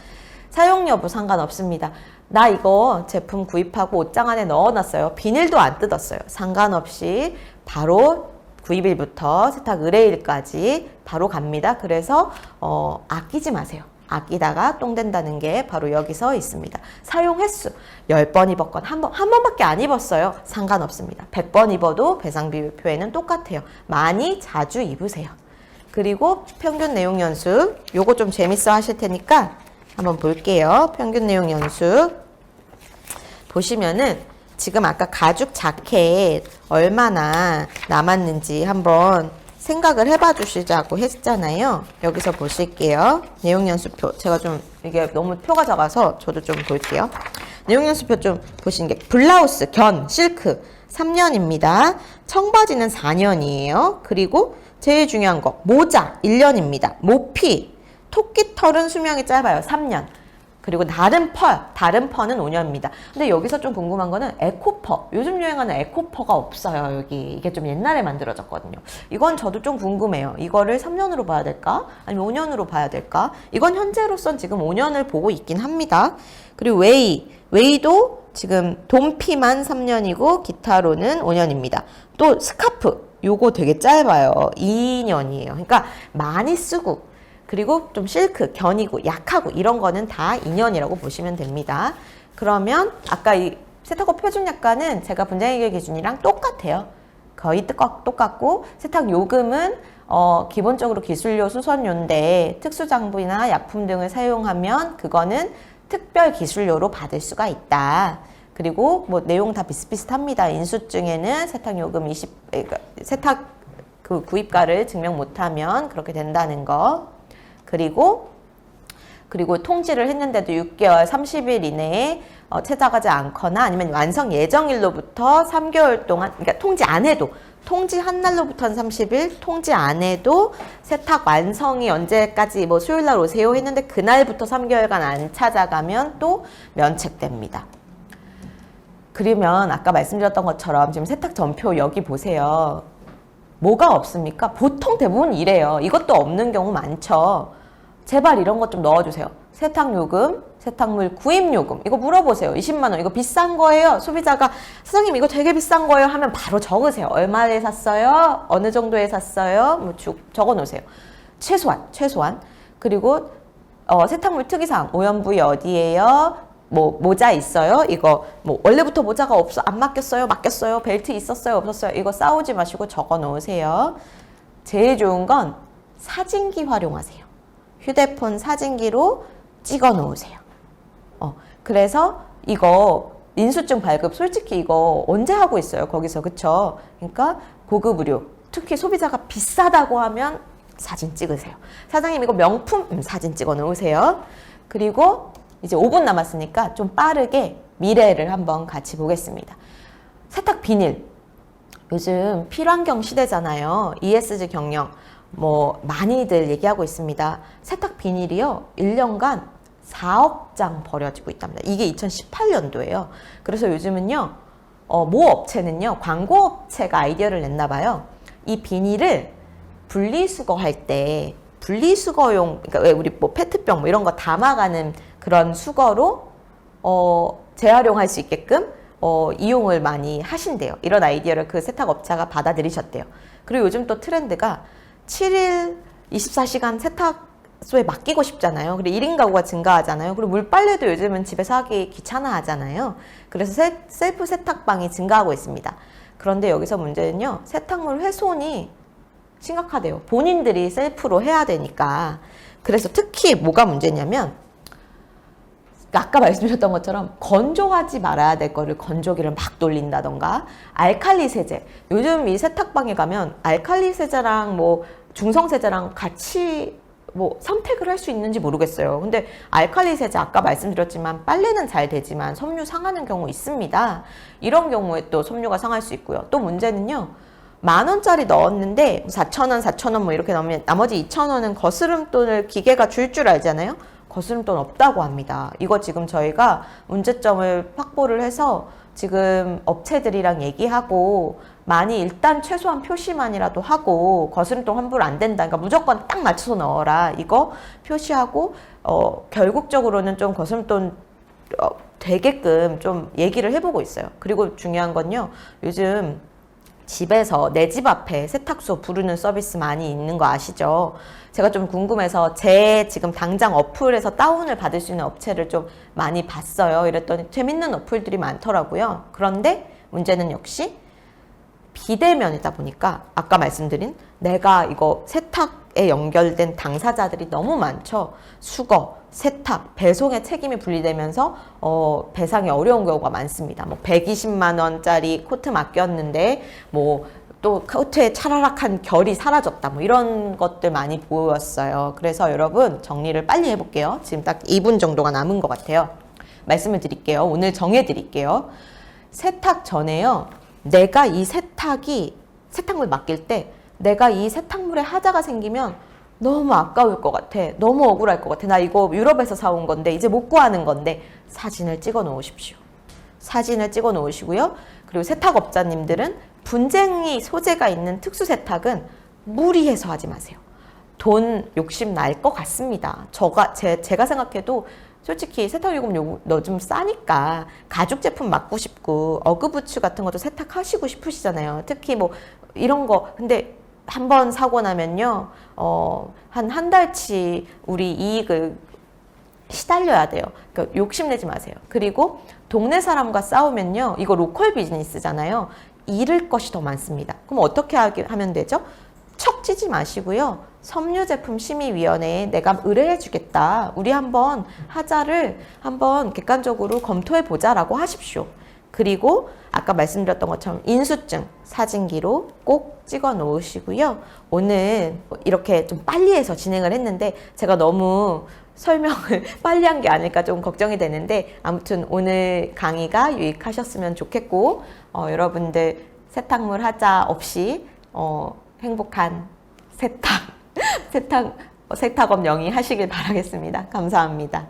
사용 여부 상관없습니다. 나 이거 제품 구입하고 옷장 안에 넣어놨어요. 비닐도 안 뜯었어요. 상관없이 바로 구입일부터 세탁 의뢰일까지 바로 갑니다. 그래서 아끼지 마세요. 아끼다가 똥 된다는 게 바로 여기서 있습니다. 사용 횟수 10번 입었건 한 번밖에 안 입었어요. 상관없습니다. 100번 입어도 배상 비율표에는 똑같아요. 많이 자주 입으세요. 그리고 평균 내용 연수 요거 좀 재밌어 하실 테니까 한번 볼게요. 평균 내용 연수 보시면은 지금 아까 가죽 자켓 얼마나 남았는지 한번 생각을 해봐 주시자고 했잖아요. 여기서 보실게요. 내용 연수표. 제가 좀 이게 너무 표가 작아서 저도 좀 볼게요. 내용 연수표 좀 보시는 게 블라우스, 견, 실크 3년입니다. 청바지는 4년이에요. 그리고 제일 중요한 거 모자 1년입니다. 모피, 토끼털은 수명이 짧아요. 3년. 그리고 다른 펄은 5년입니다. 근데 여기서 좀 궁금한 거는 에코퍼. 요즘 유행하는 에코퍼가 없어요. 여기 이게 좀 옛날에 만들어졌거든요. 이건 저도 좀 궁금해요. 이거를 3년으로 봐야 될까? 아니면 5년으로 봐야 될까? 이건 현재로선 지금 5년을 보고 있긴 합니다. 그리고 웨이도 지금 돈피만 3년이고 기타로는 5년입니다. 또 스카프. 요거 되게 짧아요. 2년이에요. 그러니까 많이 쓰고 그리고 좀 실크, 견이고 약하고 이런 거는 다 2년이라고 보시면 됩니다. 그러면 아까 이 세탁업 표준 약관은 제가 분쟁해결 기준이랑 똑같아요. 거의 똑같고 세탁 요금은 기본적으로 기술료 수선료인데 특수장비나 약품 등을 사용하면 그거는 특별 기술료로 받을 수가 있다. 그리고 내용 다 비슷비슷합니다. 인수증에는 세탁 요금 세탁 그 구입가를 증명 못하면 그렇게 된다는 거. 그리고 통지를 했는데도 6개월 30일 이내에 찾아가지 않거나 아니면 완성 예정일로부터 3개월 동안, 그러니까 통지 안 해도 통지 한 날로부터는 30일, 통지 안 해도 세탁 완성이 언제까지 뭐 수요일 날 오세요 했는데 그날부터 3개월간 안 찾아가면 또 면책됩니다. 그러면 아까 말씀드렸던 것처럼 지금 세탁 전표 여기 보세요. 뭐가 없습니까? 보통 대부분 이래요. 이것도 없는 경우 많죠. 제발 이런 것 좀 넣어주세요. 세탁요금, 세탁물 구입요금 이거 물어보세요. 20만 원 이거 비싼 거예요. 소비자가 사장님 이거 되게 비싼 거예요 하면 바로 적으세요. 얼마에 샀어요? 어느 정도에 샀어요? 뭐 적어 놓으세요. 최소한. 그리고 세탁물 특이사항 오염부위 어디예요? 뭐 모자 있어요? 이거 뭐 원래부터 모자가 없어 안 맡겼어요? 맡겼어요? 벨트 있었어요? 없었어요? 이거 싸우지 마시고 적어 놓으세요. 제일 좋은 건 사진기 활용하세요. 휴대폰 사진기로 찍어 놓으세요. 그래서 이거 인수증 발급 솔직히 이거 언제 하고 있어요? 거기서 그쵸? 그러니까 고급 의료 특히 소비자가 비싸다고 하면 사진 찍으세요. 사장님 이거 명품 사진 찍어 놓으세요. 그리고 이제 5분 남았으니까 좀 빠르게 미래를 한번 같이 보겠습니다. 세탁 비닐 요즘 필환경 시대잖아요. ESG 경영 뭐 많이들 얘기하고 있습니다. 세탁 비닐이요 1년간 4억 장 버려지고 있답니다. 이게 2018년도예요. 그래서 요즘은요 모 업체는요 광고 업체가 아이디어를 냈나 봐요. 이 비닐을 분리수거할 때 분리수거용 그러니까 왜 우리 뭐 페트병 뭐 이런 거 담아가는 그런 수거로 재활용할 수 있게끔 이용을 많이 하신대요. 이런 아이디어를 그 세탁업체가 받아들이셨대요. 그리고 요즘 또 트렌드가 7일 24시간 세탁소에 맡기고 싶잖아요. 그리고 1인 가구가 증가하잖아요. 그리고 물빨래도 요즘은 집에서 하기 귀찮아 하잖아요. 그래서 셀프 세탁방이 증가하고 있습니다. 그런데 여기서 문제는요. 세탁물 훼손이 심각하대요. 본인들이 셀프로 해야 되니까. 그래서 특히 뭐가 문제냐면 아까 말씀드렸던 것처럼 건조하지 말아야 될 거를 건조기를 막 돌린다던가 알칼리 세제 요즘 이 세탁방에 가면 알칼리 세제랑 뭐 중성 세제랑 같이 뭐 선택을 할 수 있는지 모르겠어요. 근데 알칼리 세제 아까 말씀드렸지만 빨래는 잘 되지만 섬유 상하는 경우 있습니다. 이런 경우에 또 섬유가 상할 수 있고요. 또 문제는요. 10,000원짜리 넣었는데 4,000원 뭐 이렇게 넣으면 나머지 2,000원은 거스름돈을 기계가 줄 줄 알잖아요. 거스름돈 없다고 합니다. 이거 지금 저희가 문제점을 확보를 해서 지금 업체들이랑 얘기하고 많이 일단 최소한 표시만이라도 하고 거스름돈 환불 안 된다. 그러니까 무조건 딱 맞춰서 넣어라. 이거 표시하고 결국적으로는 좀 거스름돈 되게끔 좀 얘기를 해보고 있어요. 그리고 중요한 건요. 요즘 집에서 내 집 앞에 세탁소 부르는 서비스 많이 있는 거 아시죠? 제가 좀 궁금해서 제 지금 당장 어플에서 다운을 받을 수 있는 업체를 좀 많이 봤어요. 이랬더니 재밌는 어플들이 많더라고요. 그런데 문제는 역시 비대면이다 보니까 아까 말씀드린 내가 이거 세탁에 연결된 당사자들이 너무 많죠. 수거, 세탁, 배송의 책임이 분리되면서 배상이 어려운 경우가 많습니다. 뭐 120만 원짜리 코트 맡겼는데 뭐 또 코트에 차라락한 결이 사라졌다. 뭐 이런 것들 많이 보였어요. 그래서 여러분 정리를 빨리 해볼게요. 지금 딱 2분 정도가 남은 것 같아요. 말씀을 드릴게요. 오늘 정해드릴게요. 세탁 전에요. 내가 이 세탁물 맡길 때 내가 이 세탁물에 하자가 생기면 너무 아까울 것 같아. 너무 억울할 것 같아. 나 이거 유럽에서 사온 건데 이제 못 구하는 건데 사진을 찍어 놓으십시오. 사진을 찍어 놓으시고요. 그리고 세탁업자님들은 분쟁이 소재가 있는 특수 세탁은 무리해서 하지 마세요. 돈 욕심 날 것 같습니다. 제가 생각해도 솔직히 세탁요금 너 좀 싸니까 가죽 제품 맡고 싶고 어그부츠 같은 것도 세탁하시고 싶으시잖아요. 특히 뭐 이런 거 근데 한번 사고 나면요 한 달치 우리 이익을 시달려야 돼요. 그러니까 욕심내지 마세요. 그리고 동네 사람과 싸우면요 이거 로컬 비즈니스잖아요. 잃을 것이 더 많습니다. 그럼 어떻게 하면 되죠? 척 찌지 마시고요. 섬유제품심의위원회에 내가 의뢰해 주겠다. 우리 한번 하자를 한번 객관적으로 검토해 보자라고 하십시오. 그리고 아까 말씀드렸던 것처럼 인수증 사진기로 꼭 찍어 놓으시고요. 오늘 이렇게 좀 빨리 해서 진행을 했는데 제가 너무 설명을 빨리 한 게 아닐까 좀 걱정이 되는데 아무튼 오늘 강의가 유익하셨으면 좋겠고 여러분들 세탁물 하자 없이 행복한 세탁업 영위하시길 바라겠습니다. 감사합니다.